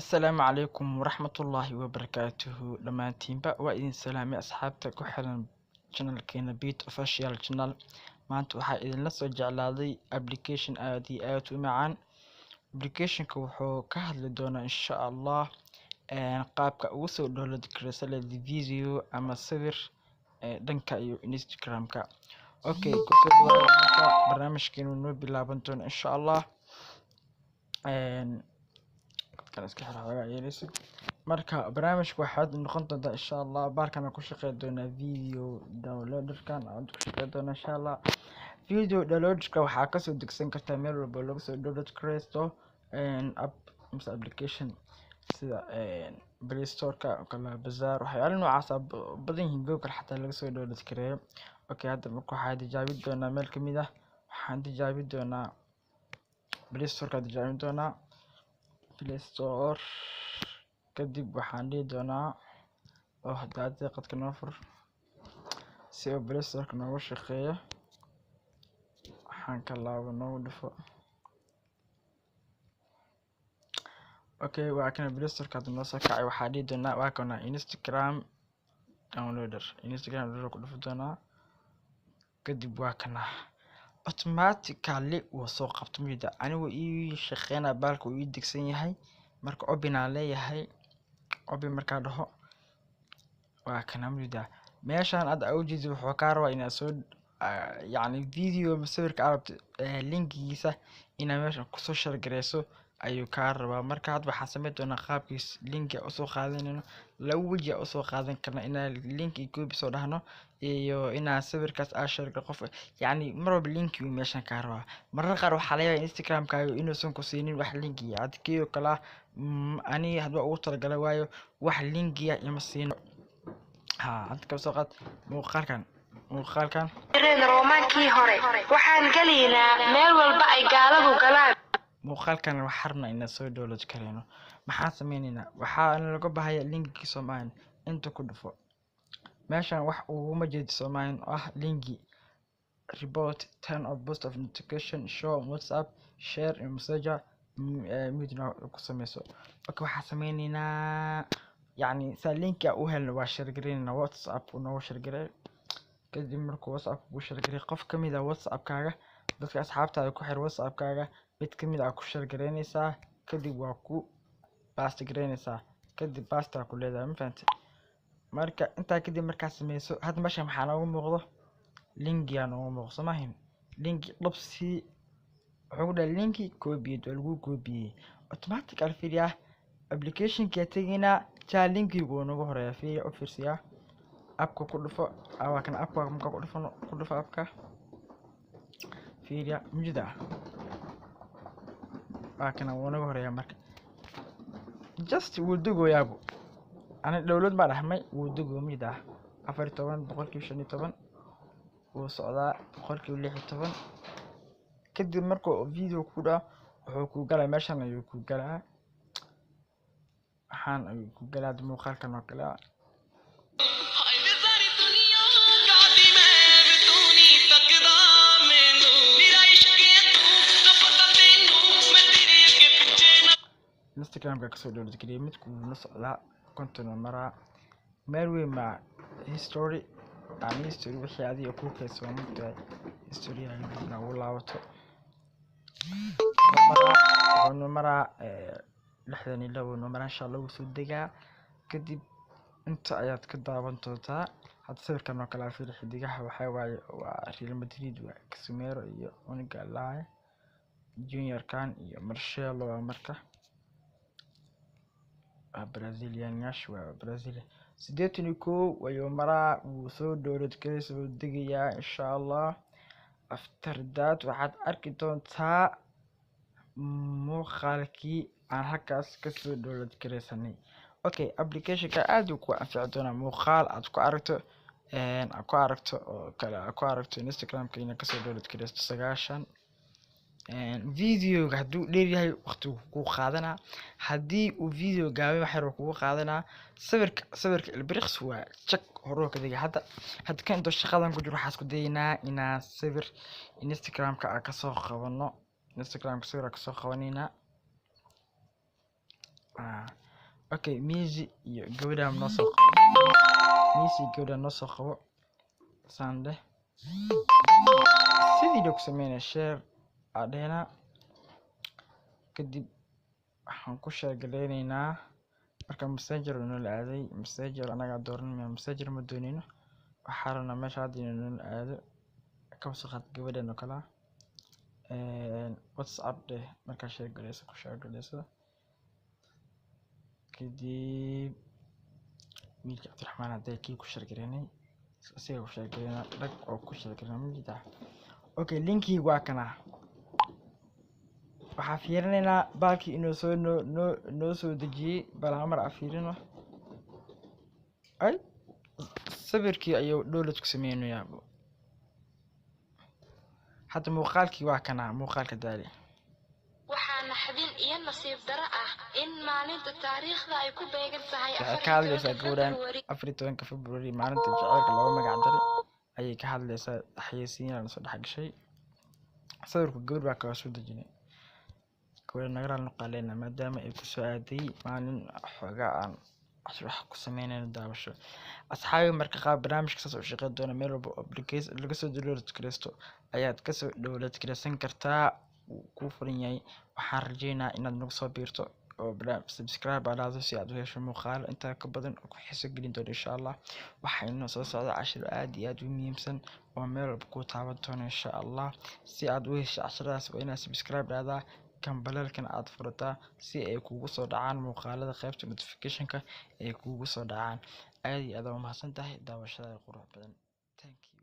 السلام عليكم ورحمة الله وبركاته dhamaantiinba waa idin salaamay asxaabta ku xiran channelkeena Beat Official Channel. maanta waxaa idinla soo jeclaaday application aad iyo aad u macaan. applicationka wuxuu ka hadli doonaa insha Allah qaabka ugu soo download gareyso video ama sawir dhanka iyo Instagram-ka. okay kusoo dhawaada barnaamijkeenu noo bilaaban doona insha Allah. marka barnaamijku waxaad noqon doontaa insha Allah baarkana ku shaqeyn doona video downloaderkan aan ku shaqeyn doona insha Allah. video downloaderka waxaa ka soo degsan kartaa meel walba lagu soo download kareysto app mise application sida Play Store-ka kala bazaar waxyaalo noocaas ah badan yihiin Google xataa laga soo download kareeyo. okay hadda marka waxaan tijaabin doonaa meel kamid ah waxaan tijaabin doonaa Play Store-ka tijaabin doonaa Play Store kadib waxaan dhihi doonaa hadda qadka noo fur si uu Play Store-ka noogu shaqeeyo. waxaan ka laabo noogu dhufo. okay waa kan Play Store-ka noo soo kacay waxaan dhihi doonaa waa kana Instagram downloader ku dhufo doonaa kadib waa kana automatically wuu soo qabto mida anigu ii shaqeynaa baalka uu ii degsan yahay marka open aan leeyahay open markaa dhaho waa kana mida meeshaan aad awjeedo wuxuu ka rabaa inaad soo yani video sawirka arabta linkigiisa inaad meesha ku soo share gareyso ayuu ka rabaa. marka hadda waxaan sameyn doonaa qaabkiis linki u soo qaadanayno laba waji u soo qaadan karna inaan linki copy soo dhahno iyo inaan sawirkaas share qof yani mar walba linki uu meeshan ka rabaa. mararka qaar waxaa laga yaabaa Instagram-kaaga inuusan ku siinin wax linki adkeeyo kala ani hadba ugu talagalay waayo wax linki ima siino. hadda ka soo qaad muuqaalkan roomaankii hore waxaan galaynaa meel walba ay gaaladu galaan. muuqaalkan waxaan rabnaa inaan soo download kareyno maxaan sameynaynaa waxaa laga baahaya linkiga Soomaaliya inta ku dhufo meeshan wax uguma jeedo Soomaaliya oo linki report turn off post of notification show WhatsApp share in messenger midna ku sameyso. okay waxaan sameynaynaa yani sa linki u helno waa share gareynaa WhatsApp noo share garey kadib markuu WhatsApp ku share garey qof kamid ah WhatsApp-kaaga dadka asxaabtaada ku xir WhatsApp-kaaga mid kamid ah ku share gareynaysaa kadib waa ku paste gareynaysaa kadib paste ku leedahay ma fahantay. marka intaa kadib markaa sameyso hadda meesha maxaa noogu muuqdo linki aan noogu muuqdo samahin linki dhabsi wuxuu dhahay linki copy lagu copy automatic alfiya application-ka tagayna ta linkigu noogu horeeya fiir u fiirsiya appka ku dhufo waa kan appka marka ku dhufo appka fiiriya mujida waa kan uu noogu horeeya marka just wuu dugoyaabo ana dawlad ma dhaxmay wuu dugo mujida 14% wuu socdaa 16% kadib markuu video ku dhaco wuxuu ku galay meeshan ayuu ku galaa waxaan ayuu ku galaa muuqaalkan oo kale Instagram-ka kasoo download garey midku la socdaa content maraa meel weyn ma history wixii adiga ku kaysan muddo history ayuu ugu laabato maraa 62 maraa insha Allah wuu soo degaa kadib inta ayaad ka daawan doontaa. hadda sawirkan oo kale fiir xidigaha waxa waaye waa Real Madrid waa Casemiro iyo Oniga Lai Junior kan iyo Marcelo marka Brazilian waa Brazil 81 wayo maraa wuu soo download kareyso wuu degayaa insha Allah. after that waxaad arki doontaa muuqaalkii aan halkaas ka soo download kareysanay. okay application-ka aad uu ku anfici doonaa muuqaal aad ku aragto oo kala ku aragto Instagram-ka inaad ka soo download kareysto 9 video haduu dheer yahay waqti ku qaadana hadii uu video gaaban wax yar ku qaadana sawirka ilbiriqs waa check horo ka diga hadda kan inta shaqadan ku jiro waxaas ku deynaa inaa sawir Instagram-ka ka soo qabano Instagram-ka sawir ka soo qabanina okay Mizi iyo gabadha noo soo qabo sande sidii loo sameeyay share adena kadib waxaan ku share galeynaynaa marka messenger inoo la aaday messenger anaga dooranayna messenger ma doonino waxaan rabnaa meesha hadda inoo la aado ka soo qaad gabadhan oo kala WhatsApp marka share galeyso ku share galeyso kadib wiilka Cabdiraxmaan hadday kii ku share gareynay asiga ku share gareynaa dhag oo ku share gareynaa midda okay linki waa kana waxaa fiirinaynaa baalkii inuu soo noo soo dejiyay balamar afiirino ay sawirkii ayuu download ku sameynayaa hadda muuqaalkii waa kana muuqaalka daali waxaana xadin iyo nasiib daro ah in maalinta taariikhda ay ku beegan tahay ka hadlaysaa gabadhan 14 February maalinta jacaylka looga magac daray ayay ka hadlaysaa xayeysiin la soo dhex gashay sawirka gabadh baa ka soo dejinay gabadha nagaral noqoleena maadaama ay ku soo aaday maalin xogaa aan wax ku sameynayno daawasho asxaabi marka qaab barnaamijka soo shaqeyn doona meel walba application laga soo download kareysto ayaad ka soo download kareysan kartaa ku furan yahay waxaan rajeynayaa inaad nagu soo biirto oo subscribe alaado si aad u hesho muuqaal inta ka badan oo ku xiiso gelin doona insha Allah waxayna soo socda cashir aad iyo aad u muhiimsan oo meel walba ku taaban doona insha Allah si aad u hesho cashiradaas waa inaad subscribe dhahdaa kambalelkan aad furataa si ay kugu soo dhacaan muuqaalada qaybta notification-ka ay kugu soo dhacaan aad iyo aad u mahadsantahay daawashada qurux badan thank you